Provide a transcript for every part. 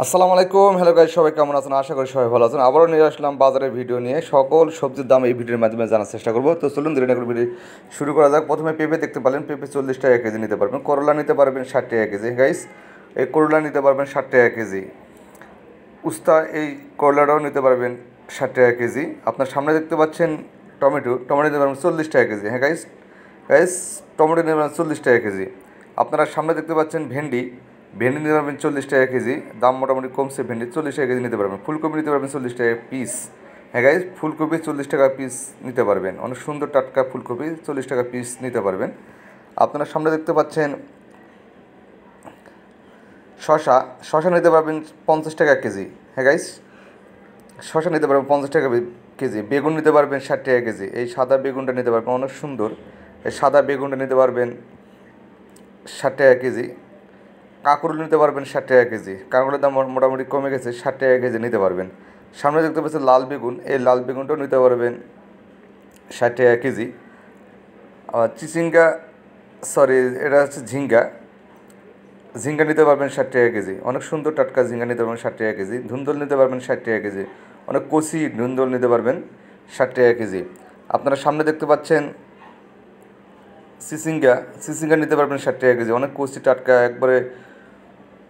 আসসালামু আলাইকুম। Hello guys, সবাই কেমন আছেন? আশা করি সবাই ভালো আছেন। আবারও নিয়ে আসলাম বাজারের ভিডিও নিয়ে। সকল সবজির দাম এই ভিডিওর মাধ্যমে জানার চেষ্টা করবো। তো চলুন দেরি না করে ভিডিও শুরু করা যাক। প্রথমে পেঁপে দেখতে পারেন, পেঁপে 40 টাকা কেজি নিতে পারবেন। করলা নিতে পারবেন 60 টাকা কেজি। গাইস, এই করলা নিতে পারবেন 60 টাকা কেজি। উস্তা, এই করলাটাও নিতে পারবেন 60 টাকা কেজি। আপনার সামনে দেখতে পাচ্ছেন টমেটো, টমেটো নিতে পারবেন 40 টাকা কেজি। হ্যাঁ গাইস, গাইস টমেটো নিতে পারবেন 40 টাকা কেজি। আপনারা সামনে দেখতে পাচ্ছেন ভেন্ডি, ভেন্ডি নিতে পারবেন 40 টাকা কেজি। দাম মোটামুটি কমছে, ভেন্ডি 40 টাকা কেজি নিতে পারবেন। ফুলকপি নিতে পারবেন 40 টাকা পিস। হ্যাঁ গাইস, ফুলকপি 40 টাকা পিস নিতে পারবেন। অনেক সুন্দর টাটকা ফুলকপি 40 টাকা পিস নিতে পারবেন। আপনারা সামনে দেখতে পাচ্ছেন শশা, শশা নিতে পারবেন 50 টাকা কেজি। হ্যাঁ গাইস, শশা নিতে পারবেন 50 টাকা কেজি। বেগুন নিতে পারবেন 60 টাকা কেজি। এই সাদা বেগুনটা নিতে পারবেন, অনেক সুন্দর। এই সাদা বেগুনটা নিতে পারবেন 60 টাকা কেজি। কাঁকরোল নিতে পারবেন 60 টাকা কেজি। কাঁকরোলের দাম মোটামুটি কমে গেছে, 60 টাকা কেজি নিতে পারবেন। সামনে দেখতে পাচ্ছেন লাল বেগুন, এই লাল বেগুনটাও নিতে পারবেন 60 টাকা কেজি। আর চিচিঙ্গা, সরি এটা হচ্ছে ঝিঙ্গা, ঝিঙ্গা নিতে পারবেন 60 টাকা কেজি। অনেক সুন্দর টাটকা ঝিঙ্গা নিতে পারবেন 60 টাকা কেজি। ধুন্দল নিতে পারবেন 60 টাকা কেজি। অনেক কচি ধুন্দল নিতে পারবেন 60 টাকা কেজি। আপনারা সামনে দেখতে পাচ্ছেন চিচিঙ্গা, চিচিঙ্গা নিতে পারবেন 60 টাকা কেজি। অনেক কচি টাটকা, একবারে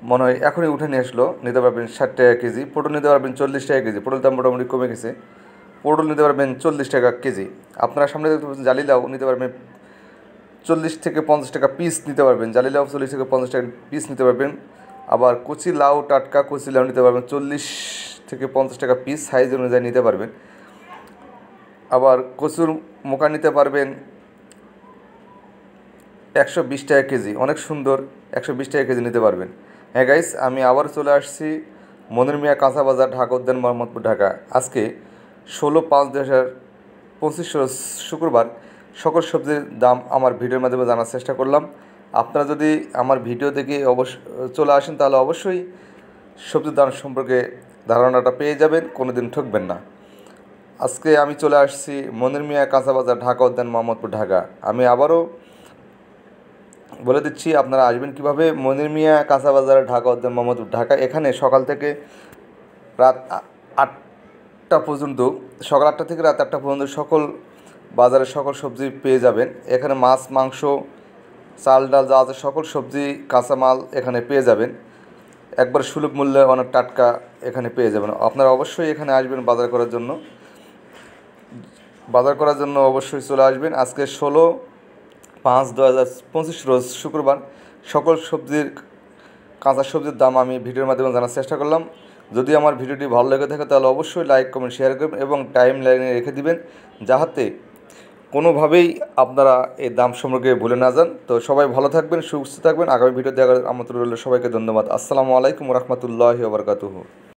মনে হয় এখনই উঠে নিয়ে আসলো, নিতে পারবেন 60 টাকা কেজি। পটল নিতে পারবেন 40 টাকা কেজি। পটল দাম মোটামুটি কমে গেছে, পটল নিতে পারবেন 40 টাকা কেজি। আপনারা সামনে দেখতে পাচ্ছেন জালিলাও নিতে পারবেন 40 থেকে 50 টাকা পিস নিতে পারবেন। জালিলাও 40 থেকে 50 টাকা পিস নিতে পারবেন। আবার কচি লাউ, টাটকা কচি লাউ নিতে পারবেন 40 থেকে 50 টাকা পিস, সাইজ অনুযায়ী নিতে পারবেন। আবার কচুর মোকা নিতে পারবেন 120 টাকা কেজি। অনেক সুন্দর, 120 টাকা কেজি নিতে পারবেন। হ্যাঁ গাইস, আমি আবার চলে আসছি মনির মিয়া কাঁচা বাজার, ঢাকা উদ্যান, মোহাম্মদপুর, ঢাকা। আজকে 16/5/2025 শুক্রবার সকল সবজির দাম আমার ভিডিওর মাধ্যমে জানার চেষ্টা করলাম। আপনারা যদি আমার ভিডিও দেখে চলে আসেন, তাহলে অবশ্যই সবজির দাম সম্পর্কে ধারণাটা পেয়ে যাবেন, কোনো দিন ঠকবেন না। আজকে আমি চলে আসছি মনির মিয়া কাঁচা বাজার, ঢাকা উদ্যান, মোহাম্মদপুর, ঢাকা। আমি আবারও বলে দিচ্ছি আপনারা আসবেন কীভাবে। মনির মিয়া কাঁচা বাজার, ঢাকা উদ্যান, মোহাম্মদপুর, ঢাকা। এখানে সকাল থেকে রাত 8টা পর্যন্ত, সকাল 8টা থেকে রাত 8টা পর্যন্ত সকল বাজারের সকল সবজি পেয়ে যাবেন। এখানে মাছ, মাংস, চাল, ডাল যা আছে সকল সবজি, কাঁচামাল এখানে পেয়ে যাবেন। একবার সুলভ মূল্যে অনেক টাটকা এখানে পেয়ে যাবেন। আপনারা অবশ্যই এখানে আসবেন বাজার করার জন্য, বাজার করার জন্য অবশ্যই চলে আসবেন। আজকে 16/5/2025 রোজ শুক্রবার সকল সবজির, কাঁচা সবজির দাম আমি ভিডিওর মাধ্যমে জানার চেষ্টা করলাম। যদি আমার ভিডিওটি ভালো লেগে থাকে তাহলে অবশ্যই লাইক, কমেন্ট, শেয়ার করবেন এবং টাইম লাইনে রেখে দিবেন, যাহাতে কোনোভাবেই আপনারা এই দাম সম্পর্কে ভুলে না যান। তো সবাই ভালো থাকবেন, সুস্থ থাকবেন। আগামী ভিডিও দেখার আমন্ত্রণ রইল। সবাইকে ধন্যবাদ। আসসালামু আলাইকুম রহমতুল্লাহি ওয়া বারাকাতুহু।